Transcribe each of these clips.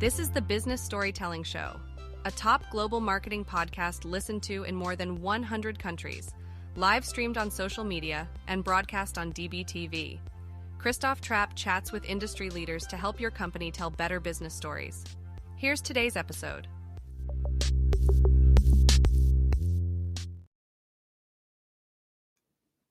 This is the Business Storytelling Show, a top global marketing podcast listened to in more than 100 countries, live streamed on social media, and broadcast on DBTV. Christoph Trapp chats with industry leaders to help your company tell better business stories. Here's today's episode.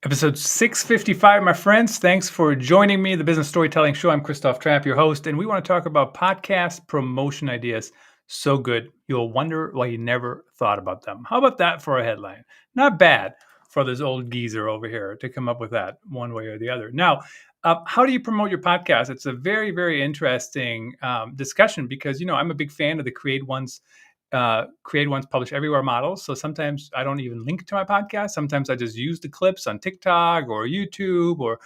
Episode 655, my friends. Thanks for joining me, the Business Storytelling Show. I'm Christoph Trapp, your host, and we want to talk about podcast promotion ideas. So good, you'll wonder why you never thought about them. How about that for a headline? Not bad for this old geezer over here to come up with that one way or the other. Now, how do you promote your podcast? It's a very, very interesting discussion because, I'm a big fan of the create once, publish everywhere model. So sometimes I don't even link to my podcast. Sometimes I just use the clips on TikTok or YouTube or,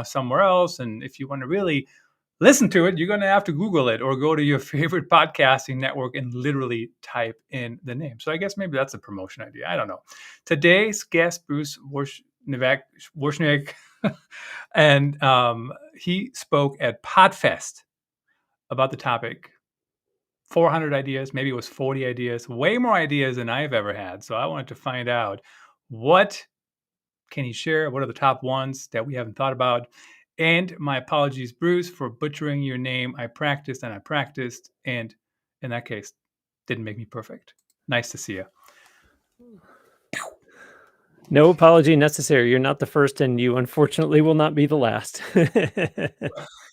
somewhere else. And if you want to really listen to it, you're going to have to Google it or go to your favorite podcasting network and literally type in the name. So I guess maybe that's a promotion idea. I don't know. Today's guest, Bruce Wawrzyniak, and he spoke at Podfest about the topic. 400 ideas, maybe it was 40 ideas, way more ideas than I've ever had. So I wanted to find out, what can he share? What are the top ones that we haven't thought about? And my apologies, Bruce, for butchering your name. I practiced, and in that case, didn't make me perfect. Nice to see you. No apology necessary. You're not the first, and you unfortunately will not be the last.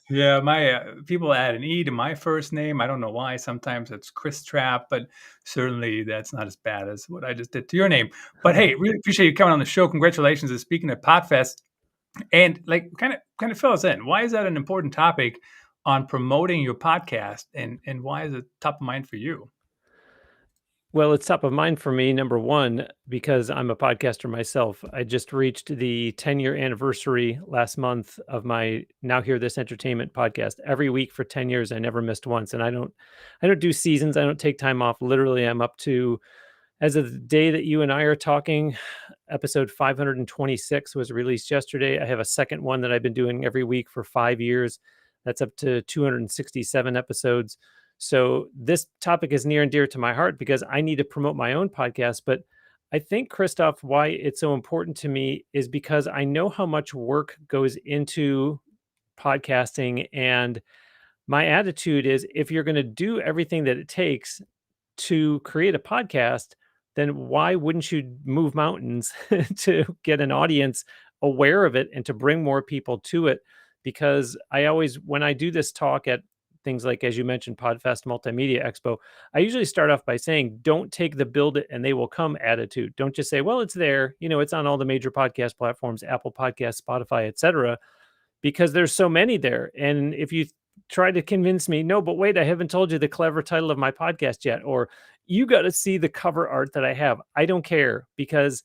Yeah, my people add an E to my first name. I don't know why. Sometimes it's Chris Trapp, but certainly that's not as bad as what I just did to your name. But hey, really appreciate you coming on the show. Congratulations on speaking at Podfest. And kind of fill us in. Why is that an important topic on promoting your podcast, and why is it top of mind for you? Well, it's top of mind for me, number one, because I'm a podcaster myself. I just reached the 10-year anniversary last month of my Now Hear This Entertainment podcast. Every week for 10 years, I never missed once. And I don't do seasons. I don't take time off. Literally, I'm up to, as of the day that you and I are talking, episode 526 was released yesterday. I have a second one that I've been doing every week for 5 years. That's up to 267 episodes. So this topic is near and dear to my heart because I need to promote my own podcast. But I think, Christoph, why it's so important to me is because I know how much work goes into podcasting. And my attitude is, if you're going to do everything that it takes to create a podcast, then why wouldn't you move mountains to get an audience aware of it and to bring more people to it? Because I always, when I do this talk at things like, as you mentioned, Podfest Multimedia Expo, I usually start off by saying, don't take the build it and they will come attitude. Don't just say, well, it's there, it's on all the major podcast platforms, Apple Podcasts, Spotify, etc., because there's so many there. And if you try to convince me, no, but wait, I haven't told you the clever title of my podcast yet, or you got to see the cover art that I have. I don't care, because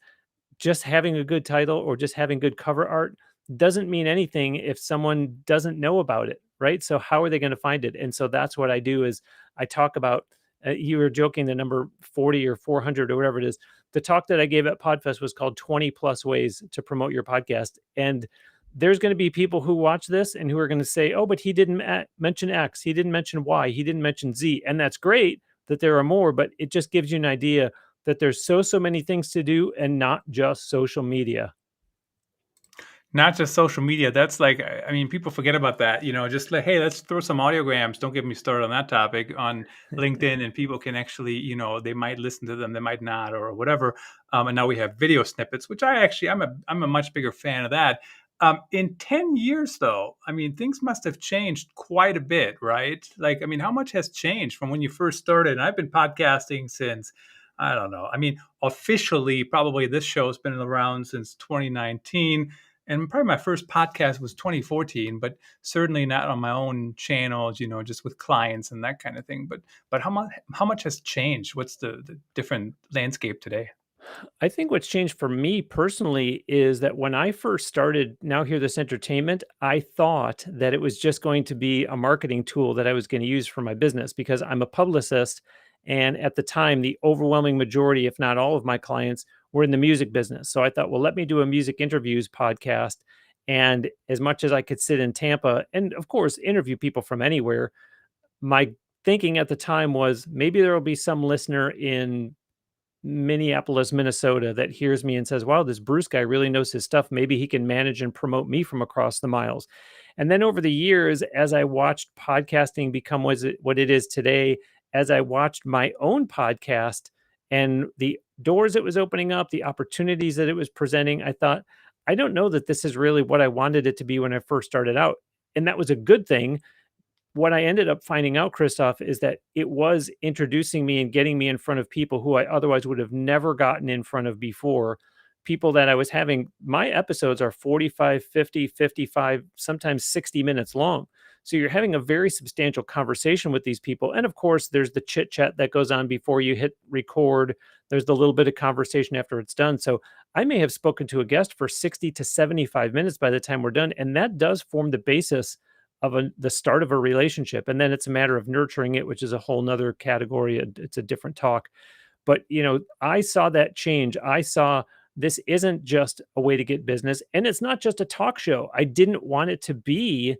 just having a good title or just having good cover art doesn't mean anything if someone doesn't know about it, right? So how are they going to find it? And so that's what I do, is I talk about, you were joking, the number 40 or 400 or whatever it is. The talk that I gave at Podfest was called 20 plus ways to promote your podcast. And there's going to be people who watch this and who are going to say, oh, but he didn't mention X, he didn't mention Y, he didn't mention Z. And that's great that there are more, but it just gives you an idea that there's so many things to do, and not just social media. Not just social media. That's people forget about that. Just like, hey, let's throw some audiograms. Don't get me started on that topic on LinkedIn, and people can actually, they might listen to them, they might not, or whatever. And now we have video snippets, which I'm a much bigger fan of that. In 10 years, though, things must have changed quite a bit, right? How much has changed from when you first started? And I've been podcasting since, I don't know. Officially, probably this show has been around since 2019. And probably my first podcast was 2014, but certainly not on my own channels, just with clients and that kind of thing. But how much has changed? What's the different landscape today? I think what's changed for me personally is that when I first started Now Hear This Entertainment, I thought that it was just going to be a marketing tool that I was going to use for my business, because I'm a publicist. And at the time, the overwhelming majority, if not all of my clients, were in the music business. So I thought, well, let me do a music interviews podcast. And as much as I could sit in Tampa and, of course, interview people from anywhere, my thinking at the time was maybe there will be some listener in Minneapolis, Minnesota that hears me and says, wow, this Bruce guy really knows his stuff. Maybe he can manage and promote me from across the miles. And then over the years, as I watched podcasting become what it is today, as I watched my own podcast and the doors it was opening up, the opportunities that it was presenting, I thought, I don't know that this is really what I wanted it to be when I first started out. And that was a good thing. What I ended up finding out, Christoph, is that it was introducing me and getting me in front of people who I otherwise would have never gotten in front of before. People that I was having, my episodes are 45, 50, 55, sometimes 60 minutes long. So you're having a very substantial conversation with these people. And of course, there's the chit chat that goes on before you hit record. There's the little bit of conversation after it's done. So I may have spoken to a guest for 60 to 75 minutes by the time we're done. And that does form the basis of the start of a relationship. And then it's a matter of nurturing it, which is a whole nother category. It's a different talk. But, I saw that change. I saw this isn't just a way to get business, and it's not just a talk show. I didn't want it to be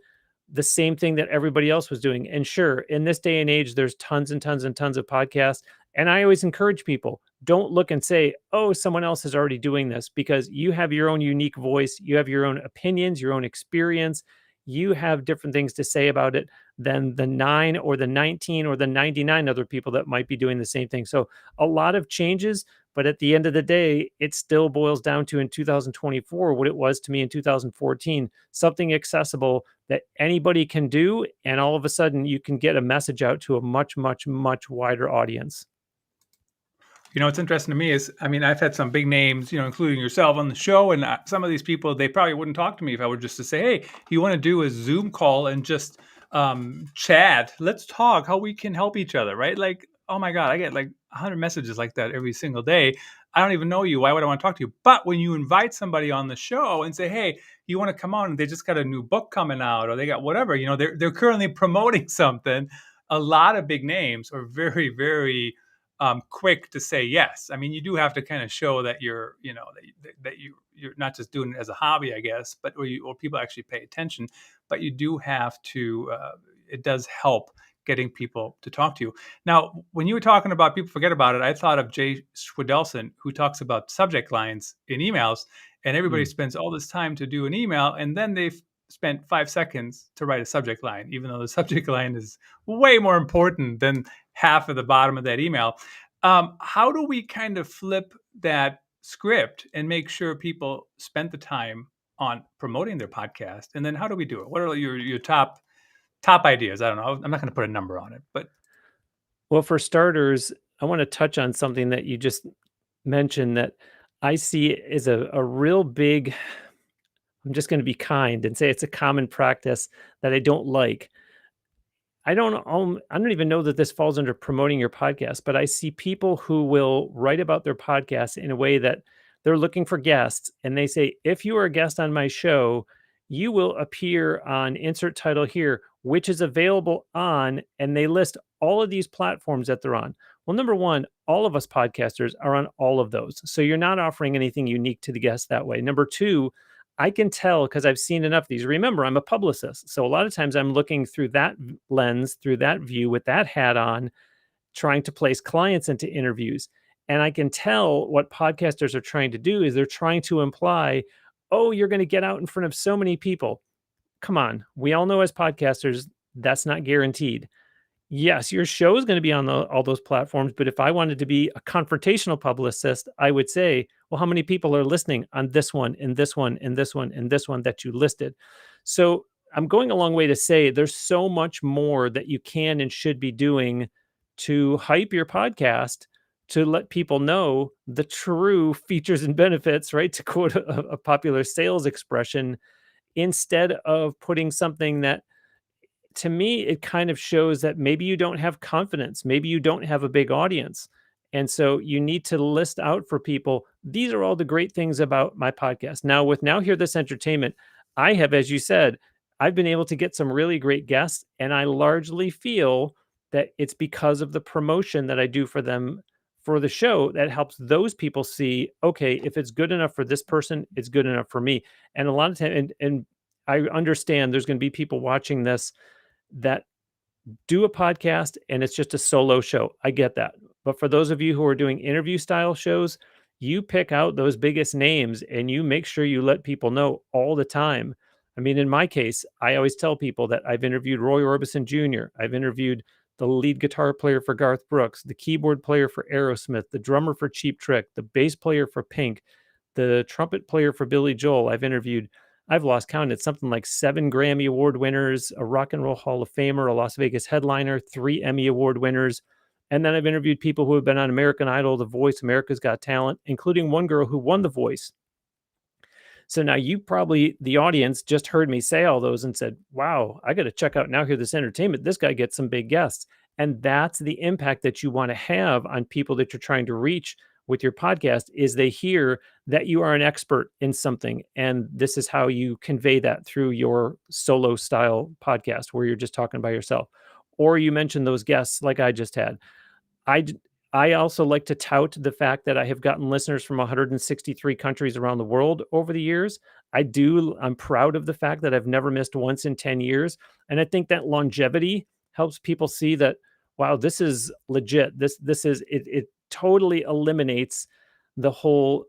the same thing that everybody else was doing. And sure, in this day and age, there's tons and tons and tons of podcasts. And I always encourage people, don't look and say, oh, someone else is already doing this, because you have your own unique voice. You have your own opinions, your own experience. You have different things to say about it than the 9 or the 19 or the 99 other people that might be doing the same thing. So a lot of changes, but at the end of the day, it still boils down to, in 2024, what it was to me in 2014, something accessible that anybody can do. And all of a sudden you can get a message out to a much, much, much wider audience. What's interesting to me is, I've had some big names, including yourself on the show. And some of these people, they probably wouldn't talk to me if I were just to say, hey, you want to do a Zoom call and just chat? Let's talk how we can help each other, right? Like, oh my God, I get like 100 messages like that every single day. I don't even know you. Why would I want to talk to you? But when you invite somebody on the show and say, hey, you want to come on, and they just got a new book coming out, or they got whatever, they're currently promoting something. A lot of big names are very, very quick to say yes. You do have to kind of show that you're not just doing it as a hobby, I guess, but or people actually pay attention. But you do have to. It does help getting people to talk to you. Now, when you were talking about people forget about it, I thought of Jay Schwedelson, who talks about subject lines in emails, and everybody spends all this time to do an email, and then they've spent 5 seconds to write a subject line, even though the subject line is way more important than half of the bottom of that email. How do we kind of flip that script and make sure people spend the time on promoting their podcast? And then how do we do it? What are your top ideas? I don't know. I'm not going to put a number on it, but. Well, for starters, I want to touch on something that you just mentioned that I see is a real big, I'm just going to be kind and say it's a common practice that I don't like. I don't even know that this falls under promoting your podcast, but I see people who will write about their podcast in a way that they're looking for guests, and they say, if you are a guest on my show, you will appear on insert title here, which is available on, and they list all of these platforms that they're on. Well, number one, all of us podcasters are on all of those. So you're not offering anything unique to the guest that way. Number two, I can tell because I've seen enough of these. Remember, I'm a publicist. So a lot of times I'm looking through that lens, through that view, with that hat on, trying to place clients into interviews. And I can tell what podcasters are trying to do is they're trying to imply, oh, you're going to get out in front of so many people. Come on. We all know as podcasters, that's not guaranteed. Yes, your show is going to be on all those platforms. But if I wanted to be a confrontational publicist, I would say, well, how many people are listening on this one, and this one, and this one, and this one that you listed? So I'm going a long way to say there's so much more that you can and should be doing to hype your podcast, to let people know the true features and benefits, right? To quote a popular sales expression, instead of putting something that, to me, it kind of shows that maybe you don't have confidence. Maybe you don't have a big audience. And so you need to list out for people, these are all the great things about my podcast. Now, with Now Hear This Entertainment, I have, as you said, I've been able to get some really great guests, and I largely feel that it's because of the promotion that I do for them for the show that helps those people see, okay, if it's good enough for this person, it's good enough for me. And a lot of time, and I understand there's going to be people watching this that do a podcast and it's just a solo show. I get that. But for those of you who are doing interview style shows, you pick out those biggest names and you make sure you let people know all the time. I mean, in my case, I always tell people that I've interviewed Roy Orbison Jr., I've interviewed the lead guitar player for Garth Brooks, the keyboard player for Aerosmith, the drummer for Cheap Trick, the bass player for Pink, the trumpet player for Billy Joel. I've lost count. It's something like 7 Grammy Award winners, a Rock and Roll Hall of Famer, a Las Vegas headliner, 3 Emmy Award winners. And then I've interviewed people who have been on American Idol, The Voice, America's Got Talent, including one girl who won The Voice. So now you probably, the audience, just heard me say all those and said, wow, I got to check out Now Hear This Entertainment. This guy gets some big guests. And that's the impact that you want to have on people that you're trying to reach with your podcast, is they hear that you are an expert in something. And this is how you convey that through your solo style podcast where you're just talking by yourself. Or you mentioned those guests like I just had. I also like to tout the fact that I have gotten listeners from 163 countries around the world over the years. I'm proud of the fact that I've never missed once in 10 years. And I think that longevity helps people see that, wow, this is legit. It totally eliminates the whole,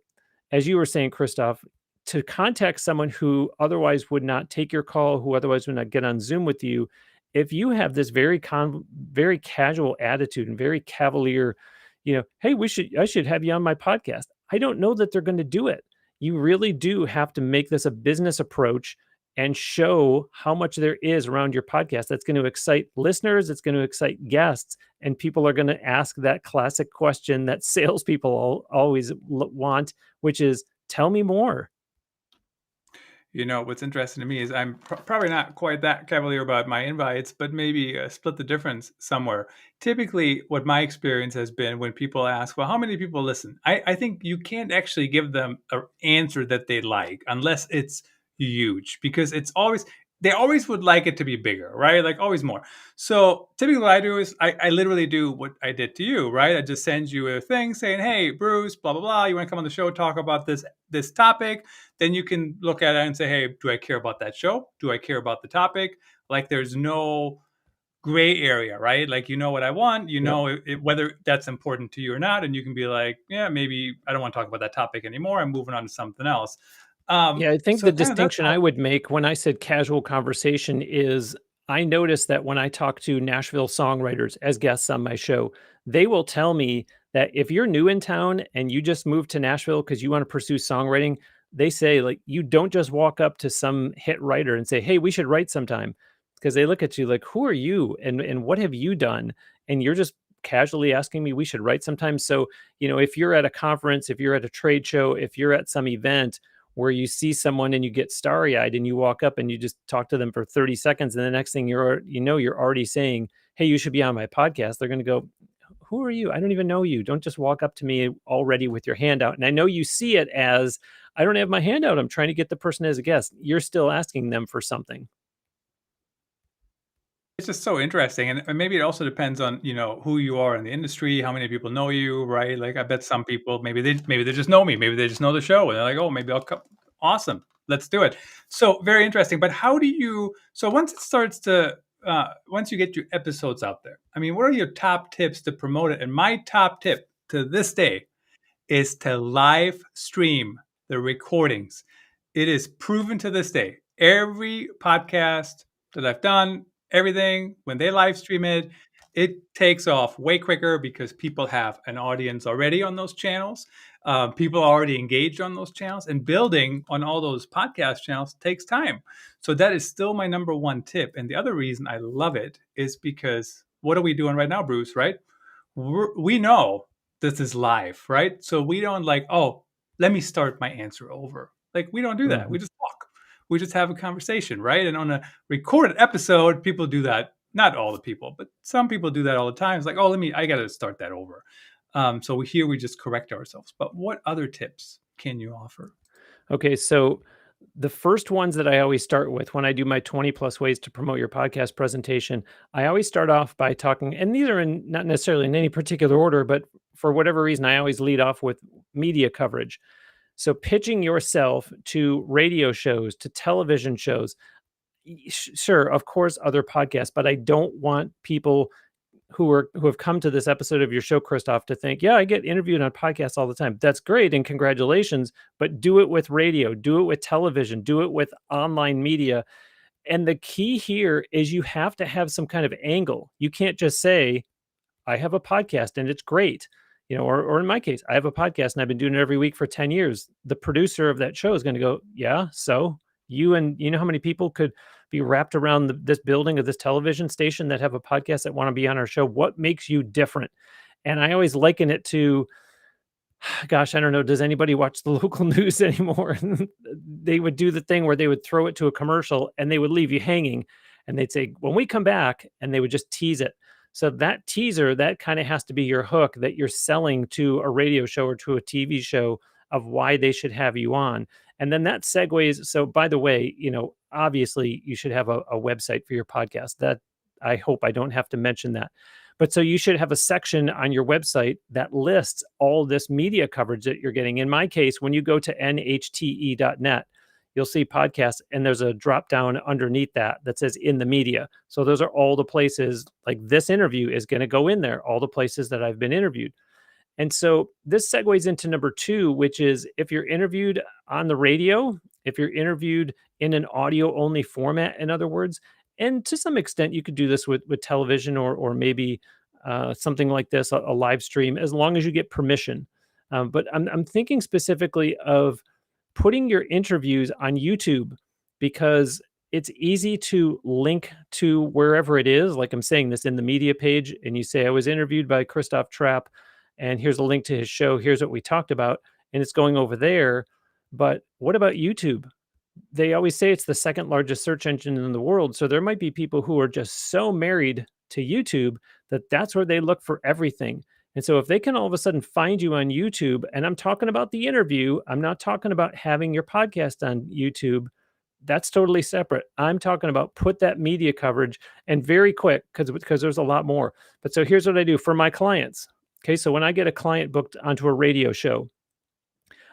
as you were saying, Christoph, to contact someone who otherwise would not take your call, who otherwise would not get on Zoom with you. If you have this very casual attitude and very cavalier, hey, I should have you on my podcast, I don't know that they're going to do it. You really do have to make this a business approach and show how much there is around your podcast that's going to excite listeners, it's going to excite guests, and people are going to ask that classic question that salespeople always want, which is, tell me more. What's interesting to me is I'm probably not quite that cavalier about my invites, but maybe split the difference somewhere. Typically, what my experience has been when people ask, well, how many people listen? I think you can't actually give them an answer that they like unless it's huge, because they always would like it to be bigger, right? Like always more. So typically what I do is I literally do what I did to you, right? I just send you a thing saying, hey, Bruce, blah, blah, blah. You want to come on the show, talk about this topic? Then you can look at it and say, hey, do I care about that show? Do I care about the topic? Like there's no gray area, right? Like, what I want, whether that's important to you or not. And you can be like, yeah, maybe I don't want to talk about that topic anymore. I'm moving on to something else. I think the distinction I would make when I said casual conversation is I noticed that when I talk to Nashville songwriters as guests on my show, they will tell me that if you're new in town and you just moved to Nashville because you want to pursue songwriting, they say, like, you don't just walk up to some hit writer and say, hey, we should write sometime, because they look at you like, who are you and what have you done? And you're just casually asking me we should write sometime. So, if you're at a conference, if you're at a trade show, if you're at some event where you see someone and you get starry-eyed and you walk up and you just talk to them for 30 seconds, and the next thing you're already saying, hey, you should be on my podcast, they're going to go, who are you? I don't even know you. Don't just walk up to me already with your hand out. And I know you see it as, I don't have my hand out, I'm trying to get the person as a guest. You're still asking them for something. It's just so interesting. And maybe it also depends on, who you are in the industry, how many people know you, right? Like I bet some people, maybe they just know me. Maybe they just know the show and they're like, oh, maybe I'll come. Awesome. Let's do it. So very interesting. But so once it starts to, once you get your episodes out there, I mean, what are your top tips to promote it? And my top tip to this day is to live stream the recordings. It is proven to this day. Every podcast that I've done, everything, when they live stream it, it takes off way quicker because people have an audience already on those channels. People are already engaged on those channels, and building on all those podcast channels takes time. So that is still my number one tip. And the other reason I love it is because what are we doing right now, Bruce, right? We know this is live, right? So we don't like, oh, let me start my answer over. Like we don't do that. Mm-hmm. We just talk. We just have a conversation, right? And on a recorded episode, people do that. Not all the people, but some people do that all the time. It's like, oh, I got to start that over. So we just correct ourselves. But what other tips can you offer? Okay, so the first ones that I always start with when I do my 20 plus ways to promote your podcast presentation, I always start off by talking, and these are not necessarily in any particular order, but for whatever reason, I always lead off with media coverage. So pitching yourself to radio shows, to television shows. Sure, of course, other podcasts, but I don't want people who have come to this episode of your show, Christoph, to think, yeah, I get interviewed on podcasts all the time. That's great and congratulations, but do it with radio, do it with television, do it with online media. And the key here is you have to have some kind of angle. You can't just say, I have a podcast and it's great. Or in my case, I have a podcast and I've been doing it every week for 10 years. The producer of that show is going to go, yeah, so you know how many people could be wrapped around this building of this television station that have a podcast that want to be on our show? What makes you different? And I always liken it to, gosh, I don't know. Does anybody watch the local news anymore? They would do the thing where they would throw it to a commercial and they would leave you hanging. And they'd say, when we come back, and they would just tease it. So that teaser, that kind of has to be your hook that you're selling to a radio show or to a TV show of why they should have you on. And then that segues. So by the way, obviously you should have a website for your podcast. That I hope I don't have to mention that. But so you should have a section on your website that lists all this media coverage that you're getting. In my case, when you go to nhte.net, you'll see podcasts, and there's a drop down underneath that says in the media. So those are all the places, like this interview is going to go in there, all the places that I've been interviewed. And so this segues into number 2, which is if you're interviewed on the radio, if you're interviewed in an audio only format, in other words, and to some extent you could do this with television or maybe something like this, a live stream, as long as you get permission. But I'm thinking specifically of putting your interviews on YouTube, because it's easy to link to wherever it is. Like I'm saying this in the media page, and you say, I was interviewed by Christoph Trapp, and here's a link to his show. Here's what we talked about. And it's going over there. But what about YouTube? They always say it's the second largest search engine in the world. So there might be people who are just so married to YouTube that that's where they look for everything. And so if they can all of a sudden find you on YouTube, and I'm talking about the interview, I'm not talking about having your podcast on YouTube. That's totally separate. I'm talking about put that media coverage, and very quick, because there's a lot more. But so here's what I do for my clients. Okay, so when I get a client booked onto a radio show,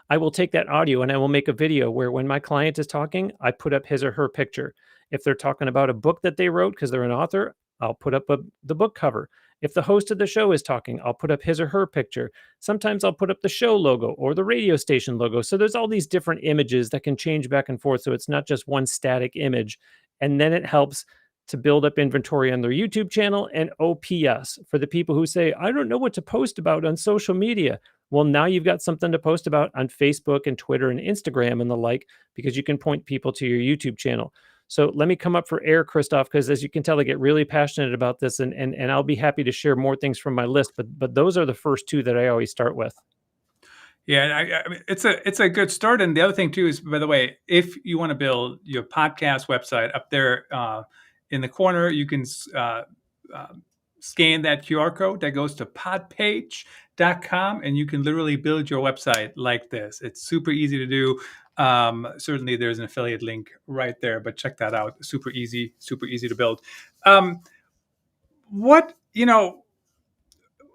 I will take that audio and I will make a video where when my client is talking, I put up his or her picture. If they're talking about a book that they wrote because they're an author, I'll put up the book cover. If the host of the show is talking, I'll put up his or her picture. Sometimes I'll put up the show logo or the radio station logo. So there's all these different images that can change back and forth. So it's not just one static image. And then it helps to build up inventory on their YouTube channel and OPS for the people who say, I don't know what to post about on social media. Well, now you've got something to post about on Facebook and Twitter and Instagram and the like, because you can point people to your YouTube channel. So let me come up for air, Christoph, because as you can tell, I get really passionate about this, and I'll be happy to share more things from my list. But those are the first 2 that I always start with. Yeah, I mean, it's a good start. And the other thing too is, by the way, if you want to build your podcast website, up there in the corner, you can scan that QR code that goes to podpage.com, and you can literally build your website like this. It's super easy to do. Certainly there's an affiliate link right there, but check that out. Super easy to build.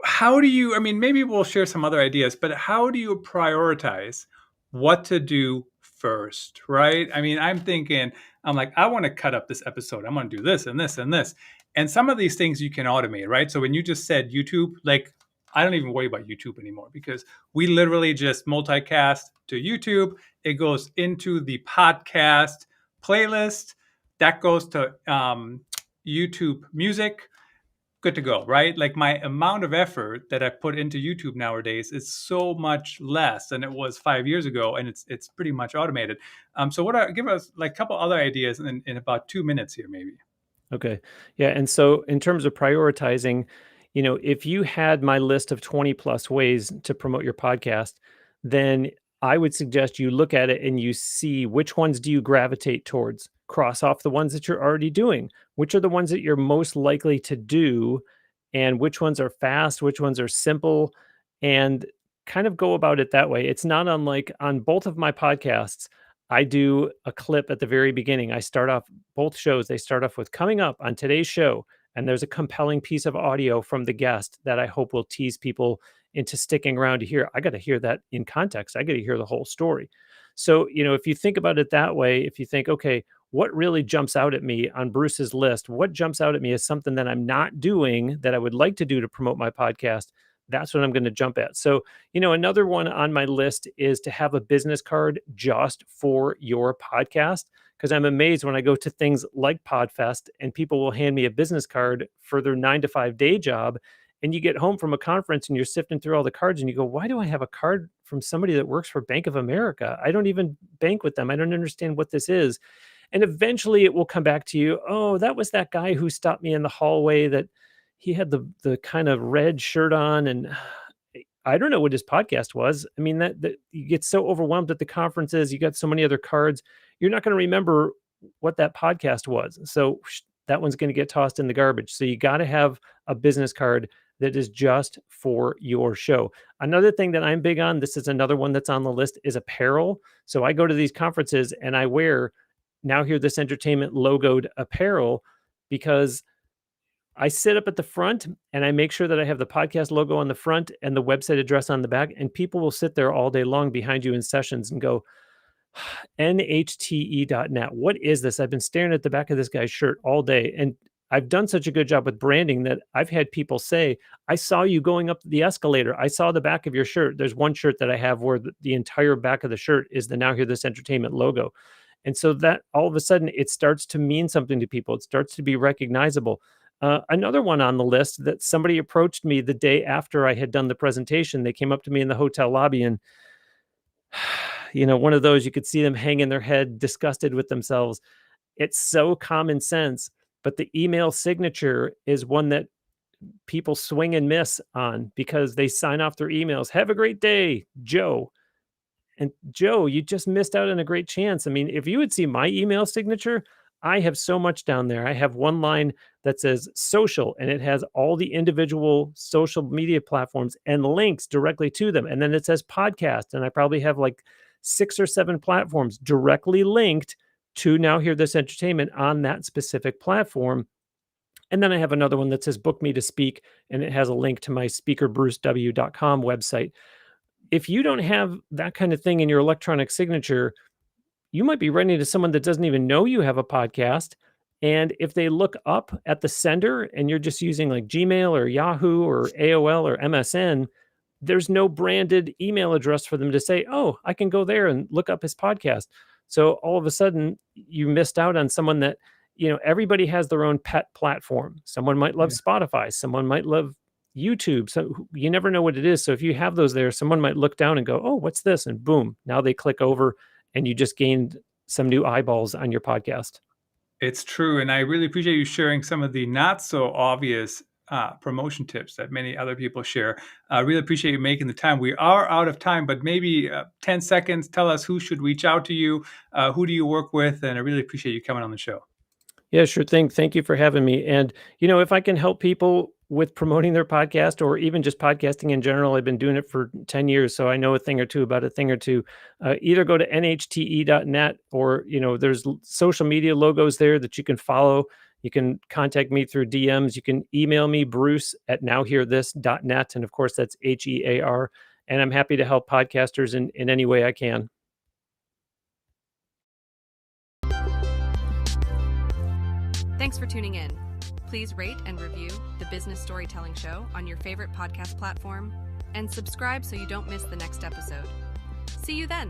How do you, I mean, maybe we'll share some other ideas, but how do you prioritize what to do first, right? I mean, I'm like, I want to cut up this episode. I'm going to do this and this and this. And some of these things you can automate, right? So when you just said YouTube, like, I don't even worry about YouTube anymore, because we literally just multicast to YouTube. It goes into the podcast playlist that goes to YouTube Music. Good to go, right? Like, my amount of effort that I put into YouTube nowadays is so much less than it was 5 years ago, and it's pretty much automated. So give us like a couple other ideas in about 2 minutes here, maybe. Okay. Yeah. And so in terms of prioritizing, if you had my list of 20 plus ways to promote your podcast, then I would suggest you look at it and you see which ones do you gravitate towards. Cross off the ones that you're already doing. Which are the ones that you're most likely to do, and which ones are fast, which ones are simple, and kind of go about it that way. It's not unlike on both of my podcasts. I do a clip at the very beginning. I start off both shows. They start off with coming up on today's show, and there's a compelling piece of audio from the guest that I hope will tease people into sticking around to hear. I got to hear that in context. I got to hear the whole story. So, if you think about it that way, if you think, okay, what really jumps out at me on Bruce's list, what jumps out at me is something that I'm not doing that I would like to do to promote my podcast. That's what I'm going to jump at. So, another one on my list is to have a business card just for your podcast. Because I'm amazed when I go to things like PodFest and people will hand me a business card for their 9 to 5 day job. And you get home from a conference and you're sifting through all the cards and you go, why do I have a card from somebody that works for Bank of America? I don't even bank with them. I don't understand what this is. And eventually it will come back to you. Oh, that was that guy who stopped me in the hallway that he had the kind of red shirt on. And I don't know what his podcast was. I mean, that you get so overwhelmed at the conferences. You got so many other cards. You're not going to remember what that podcast was. So that one's going to get tossed in the garbage. So you got to have a business card that is just for your show. Another thing that I'm big on, this is another one that's on the list, is apparel. So I go to these conferences and I wear Now Hear This Entertainment logoed apparel because I sit up at the front and I make sure that I have the podcast logo on the front and the website address on the back. And people will sit there all day long behind you in sessions and go, nhte.net. What is this? I've been staring at the back of this guy's shirt all day. And I've done such a good job with branding that I've had people say, I saw you going up the escalator. I saw the back of your shirt. There's one shirt that I have where the entire back of the shirt is the Now Hear This Entertainment logo. And so that all of a sudden it starts to mean something to people. It starts to be recognizable. Another one on the list that somebody approached me the day after I had done the presentation. They came up to me in the hotel lobby and, one of those, you could see them hanging their head, disgusted with themselves. It's so common sense, but the email signature is one that people swing and miss on because they sign off their emails. Have a great day, Joe. And Joe, you just missed out on a great chance. I mean, if you would see my email signature, I have so much down there. I have one line that says social, and it has all the individual social media platforms and links directly to them. And then it says podcast. And I probably have like 6 or 7 platforms directly linked to Now Hear This Entertainment on that specific platform. And then I have another one that says book me to speak, and it has a link to my speakerbrucew.com website. If you don't have that kind of thing in your electronic signature, you might be writing to someone that doesn't even know you have a podcast. And if they look up at the sender and you're just using like Gmail or Yahoo or AOL or MSN, there's no branded email address for them to say, oh, I can go there and look up his podcast. So all of a sudden you missed out on someone that, everybody has their own pet platform. Someone might love Spotify. Someone might love YouTube. So you never know what it is. So if you have those there, someone might look down and go, oh, what's this? And boom, now they click over and you just gained some new eyeballs on your podcast. It's true. And I really appreciate you sharing some of the not so obvious promotion tips that many other people share. I really appreciate you making the time. We are out of time, but maybe 10 seconds, tell us who should reach out to you, who do you work with? And I really appreciate you coming on the show. Yeah, sure thing. Thank you for having me. And, if I can help people with promoting their podcast or even just podcasting in general, I've been doing it for 10 years. So I know a thing or two about a thing or two. Either go to nhte.net or, there's social media logos there that you can follow. You can contact me through DMs. You can email me, bruce@nowhearthis.net. And of course, that's HEAR. And I'm happy to help podcasters in any way I can. Thanks for tuning in. Please rate and review the Business Storytelling Show on your favorite podcast platform and subscribe so you don't miss the next episode. See you then.